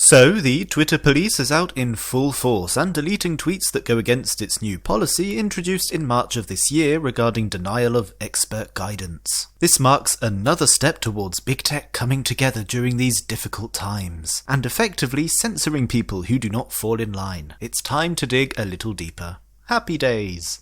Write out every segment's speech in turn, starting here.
So, the Twitter police is out in full force and deleting tweets that go against its new policy introduced in March of this year regarding denial of expert guidance. This marks another step towards big tech coming together during these difficult times, and effectively censoring people who do not fall in line. It's time to dig a little deeper. Happy days!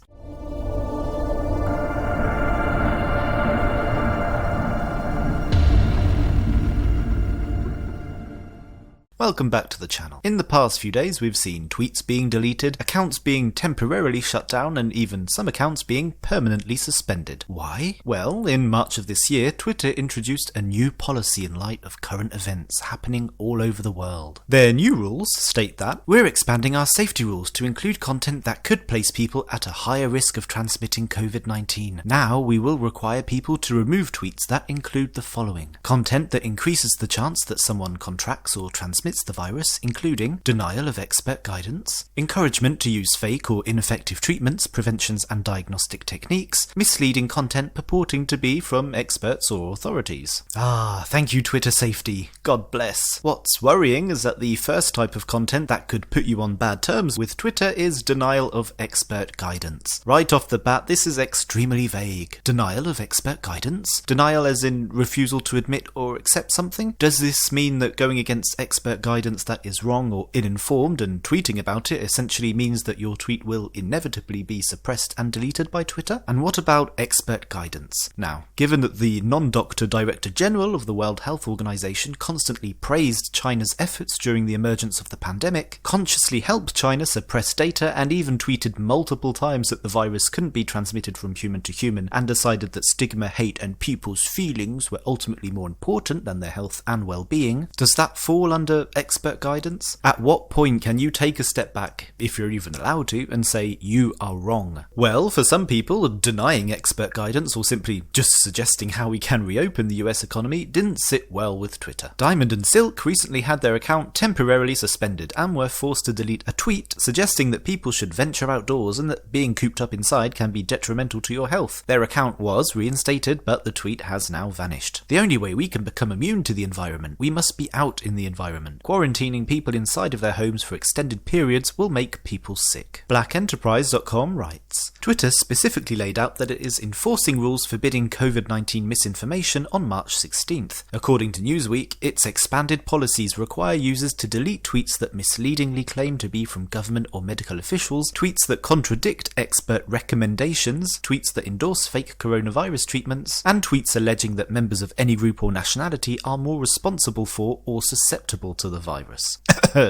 Welcome back to the channel. In the past few days we've seen tweets being deleted, accounts being temporarily shut down, and even some accounts being permanently suspended. Why? Well, in March of this year, Twitter introduced a new policy in light of current events happening all over the world. Their new rules state that we're expanding our safety rules to include content that could place people at a higher risk of transmitting COVID-19. Now we will require people to remove tweets that include the following: content that increases the chance that someone contracts or transmits the virus, including denial of expert guidance, encouragement to use fake or ineffective treatments, preventions and diagnostic techniques, misleading content purporting to be from experts or authorities. Thank you Twitter safety. God bless. What's worrying is that the first type of content that could put you on bad terms with Twitter is denial of expert guidance. Right off the bat, this is extremely vague. Denial of expert guidance? Denial as in refusal to admit or accept something? Does this mean that going against expert guidance that is wrong or uninformed and tweeting about it essentially means that your tweet will inevitably be suppressed and deleted by Twitter? And what about expert guidance? Now, given that the non-doctor Director General of the World Health Organization constantly praised China's efforts during the emergence of the pandemic, consciously helped China suppress data, and even tweeted multiple times that the virus couldn't be transmitted from human to human, and decided that stigma, hate and people's feelings were ultimately more important than their health and well-being, does that fall under expert guidance? At what point can you take a step back, if you're even allowed to, and say you are wrong? Well, for some people, denying expert guidance or simply just suggesting how we can reopen the US economy didn't sit well with Twitter. Diamond and Silk recently had their account temporarily suspended and were forced to delete a tweet suggesting that people should venture outdoors and that being cooped up inside can be detrimental to your health. Their account was reinstated, but the tweet has now vanished. The only way we can become immune to the environment, we must be out in the environment. Quarantining people inside of their homes for extended periods will make people sick. BlackEnterprise.com writes, Twitter specifically laid out that it is enforcing rules forbidding COVID-19 misinformation on March 16th. According to Newsweek, its expanded policies require users to delete tweets that misleadingly claim to be from government or medical officials, tweets that contradict expert recommendations, tweets that endorse fake coronavirus treatments, and tweets alleging that members of any group or nationality are more responsible for or susceptible to the virus.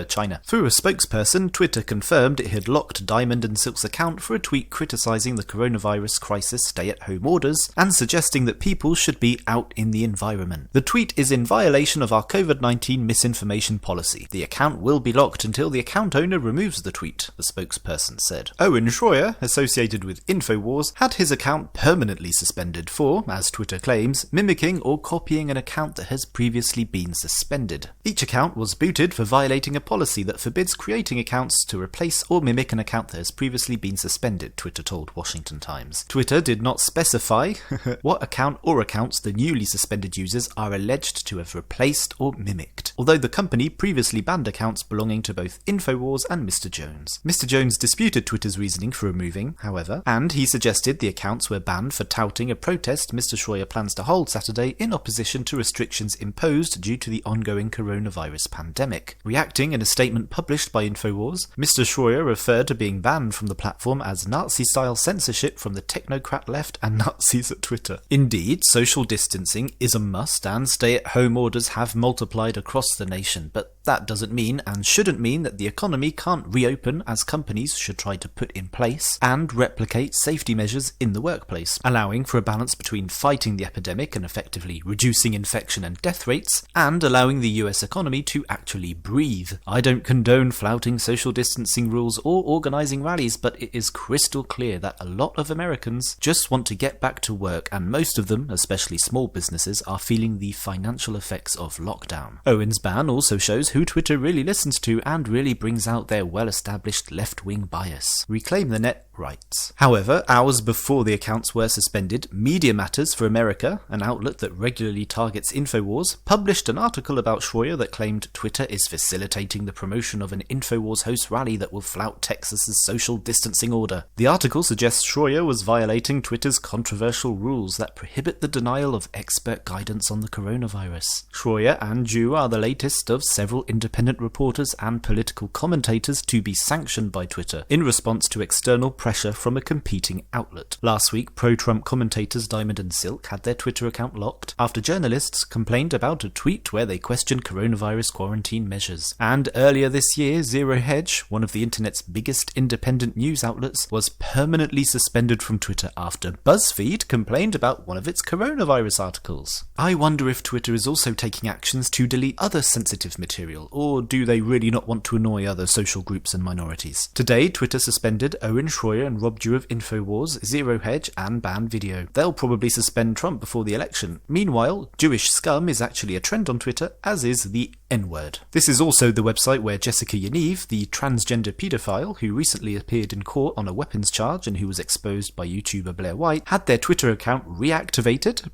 China. Through a spokesperson, Twitter confirmed it had locked Diamond and Silk's account for a tweet criticizing the coronavirus crisis stay-at-home orders and suggesting that people should be out in the environment. The tweet is in violation of our COVID-19 misinformation policy. The account will be locked until the account owner removes the tweet, the spokesperson said. Owen Shroyer, associated with InfoWars, had his account permanently suspended for, as Twitter claims, mimicking or copying an account that has previously been suspended. Each account was booted for violating a policy that forbids creating accounts to replace or mimic an account that has previously been suspended, Twitter told Washington Times. Twitter did not specify what account or accounts the newly suspended users are alleged to have replaced or mimicked, although the company previously banned accounts belonging to both InfoWars and Mr. Jones. Mr. Jones disputed Twitter's reasoning for removing, however, and he suggested the accounts were banned for touting a protest Mr. Shroyer plans to hold Saturday in opposition to restrictions imposed due to the ongoing coronavirus pandemic. Reacting in a statement published by InfoWars, Mr. Shroyer referred to being banned from the platform as Nazi-style censorship from the technocrat left and Nazis at Twitter. Indeed, social distancing is a must and stay-at-home orders have multiplied across the nation, but that doesn't mean and shouldn't mean that the economy can't reopen, as companies should try to put in place and replicate safety measures in the workplace, allowing for a balance between fighting the epidemic and effectively reducing infection and death rates, and allowing the US economy to actually breathe. I don't condone flouting social distancing rules or organising rallies, but it is crystal clear that a lot of Americans just want to get back to work, and most of them, especially small businesses, are feeling the financial effects of lockdown. Owen's ban also shows who Twitter really listens to and really brings out their well-established left-wing bias. Reclaim the Net rights. However, hours before the accounts were suspended, Media Matters for America, an outlet that regularly targets InfoWars, published an article about Shroyer that claimed Twitter is facilitating the promotion of an InfoWars host rally that will flout Texas's social distancing order. The article suggests Shroyer was violating Twitter's controversial rules that prohibit the denial of expert guidance on the coronavirus. Shroyer and Jew are the latest of several independent reporters and political commentators to be sanctioned by Twitter in response to external pressure from a competing outlet. Last week, pro-Trump commentators Diamond and Silk had their Twitter account locked after journalists complained about a tweet where they questioned coronavirus quarantine measures. And earlier this year, Zero Hedge, one of the internet's biggest independent news outlets, was permanently suspended from Twitter after BuzzFeed complained about one of its coronavirus articles. I wonder if Twitter is also taking actions to delete other sensitive material, or do they really not want to annoy other social groups and minorities? Today, Twitter suspended Owen Shroyer and Rob Dew of InfoWars, Zero Hedge, and banned video. They'll probably suspend Trump before the election. Meanwhile, Jewish scum is actually a trend on Twitter, as is the N-word. This is also the website where Jessica Yaniv, the transgender paedophile who recently appeared in court on a weapons charge and who was exposed by YouTuber Blair White, had their Twitter account reactivated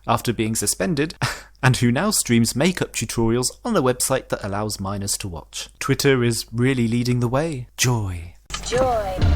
after being suspended, and who now streams makeup tutorials on a website that allows minors to watch. Twitter is really leading the way. Joy. Joy.